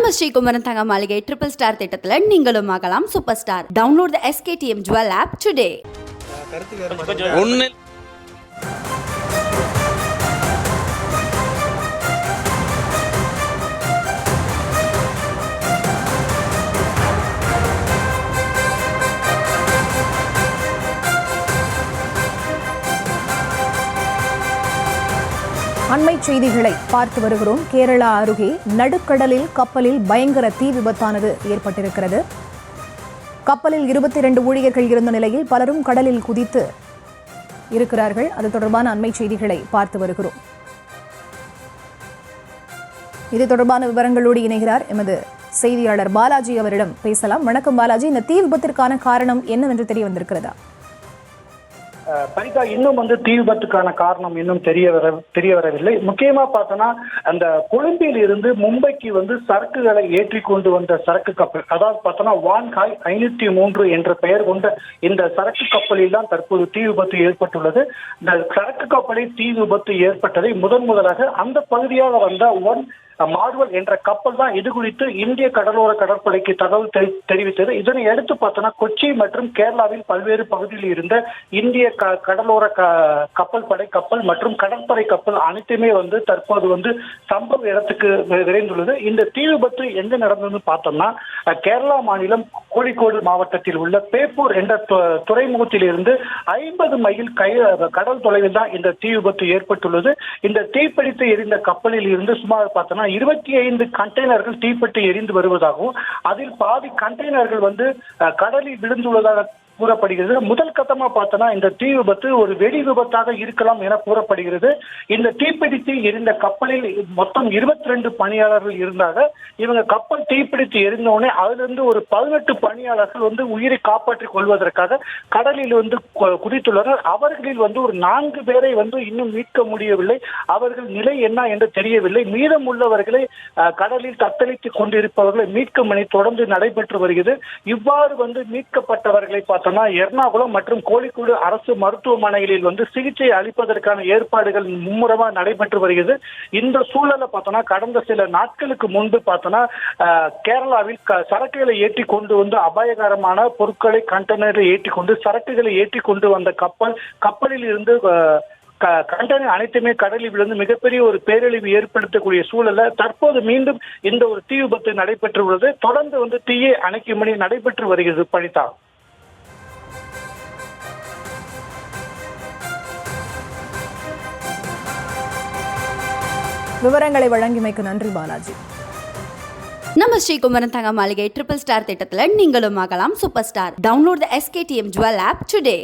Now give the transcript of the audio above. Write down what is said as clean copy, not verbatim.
நம்ம ஸ்ரீகுமரன் தங்க மாளிகை ட்ரிபிள் ஸ்டார் திட்டத்தில் நீங்களும் ஆகலாம் super star. Download the SKTM Jewel app today. அண்மை செய்திகளை பார்த்து வருகிறோம். கேரளா அருகே நடுக்கடலில் கப்பலில் பயங்கர தீ விபத்தானது ஏற்பட்டிருக்கிறது. கப்பலில் 22 ஊழியர்கள் இருந்த நிலையில் பலரும் கடலில் குதித்து இருக்கிறார்கள். அது தொடர்பான அண்மை செய்திகளை பார்த்து வருகிறோம். இது தொடர்பான விவரங்களோடு இணைகிறார் எமது செய்தியாளர் பாலாஜி. அவரிடம் பேசலாம். வணக்கம் பாலாஜி. இந்த தீ விபத்திற்கான காரணம் என்னவென்று தெரிய வந்திருக்கிறதா? பரிகா, இன்னும் தீ விபத்துக்கான காரணம் இன்னும் தெரிய வரவில்லை. முக்கியமா பார்த்தோன்னா அந்த கொழும்பில் இருந்து மும்பைக்கு சரக்குகளை ஏற்றி கொண்டு வந்த சரக்கு கப்பல், அதாவது பார்த்தோன்னா வான்காய் 503 என்ற பெயர் கொண்ட இந்த சரக்கு கப்பலில் தான் தற்போது தீ விபத்து ஏற்பட்டுள்ளது. இந்த சரக்கு கப்பலில் தீ விபத்து ஏற்பட்டதை முதலாக அந்த பகுதியாக வந்த மார்வல் என்ற கப்பல் தான் இது குறித்து இந்திய கடலோர கடற்படைக்கு தகவல் தெரிவித்தது. இதனை அடுத்து பார்த்தோன்னா கொச்சி மற்றும் கேரளாவில் பல்வேறு பகுதியில் இருந்த இந்திய கடலோர கப்பல் படை கப்பல் மற்றும் கடற்படை கப்பல் அனைத்துமே தற்போது சம்பவ இடத்துக்கு விரைந்துள்ளது. இந்த தீ விபத்து எங்க நடந்ததுன்னு பார்த்தோம்னா கேரளா மாநிலம் கோழிக்கோடு மாவட்டத்தில் உள்ள பேப்பூர் என்ற துறைமுகத்தில் இருந்து 50 மைல் கடல் தொலைவில் தான் இந்த தீ விபத்து ஏற்பட்டுள்ளது. இந்த தீப்பிடித்து எரிந்த கப்பலில் இருந்து சுமார் பார்த்தோம்னா 25 கண்டெய்னர்கள் தீப்பற்றி எரிந்து வருவதாகவும் அதில் பாதி கண்டெய்னர்கள் கடலில் விழுந்துள்ளதாக கூறப்படுகிறது. முதல் கட்டமா பார்த்தோன்னா இந்த தீ விபத்து ஒரு வெடி விபத்தாக இருக்கலாம் என கூறப்படுகிறது. இந்த தீப்பிடித்து எரிந்த கப்பலில் மொத்தம் 22 பணியாளர்கள் இருந்தாங்க. இவங்க கப்பல் தீப்பிடித்து எரிந்தவுடனே அதிலிருந்து ஒரு 18 பணியாளர்கள் உயிரை காப்பாற்றிக் கொள்வதற்காக கடலில் குதித்துள்ளனர். அவர்களில் ஒரு 4 பேரை இன்னும் மீட்க முடியவில்லை. அவர்கள் நிலை என்ன என்று தெரியவில்லை. மீதம் உள்ளவர்களை கடலில் தத்தளித்துக் கொண்டிருப்பவர்களை மீட்கும் பணி தொடர்ந்து நடைபெற்று வருகிறது. இவ்வாறு மீட்கப்பட்டவர்களை பார்த்தோம்னா எர்ணாகுளம் மற்றும் கோழிக்கோடு அரசு மருத்துவமனைகளில் சிகிச்சை அளிப்பதற்கான ஏற்பாடுகள் மும்முரமாக நடைபெற்று வருகிறது. இந்த சூழலை பார்த்தோம்னா கடந்த சில நாட்களுக்கு முன்பு பார்த்தோம்னா கேரளாவில் சரக்குகளை ஏற்றி கொண்டு அபாயகரமான பொருட்களை கண்டெய்னரை ஏற்றி கொண்டு சரக்குகளை ஏற்றி கொண்டு வந்த கப்பலில் இருந்து கண்டெய்னர் அனைத்துமே கடலில் விழுந்து மிகப்பெரிய ஒரு பேரழிவு ஏற்படுத்தக்கூடிய சூழல தற்போது மீண்டும் இந்த ஒரு தீ விபத்து நடைபெற்றுள்ளது. தொடர்ந்து தீயை அணைக்கும் பணி நடைபெற்று வருகிறது. பணிதா, விவரங்களை வழங்கிமைக்கு நன்றி பாலாஜி. நம்ம ஸ்ரீகுமரன் தங்க மாளிகை ட்ரிபிள் ஸ்டார் திட்டத்தில் நீங்களும் ஆகலாம் super star. Download the SKTM Jewel app today.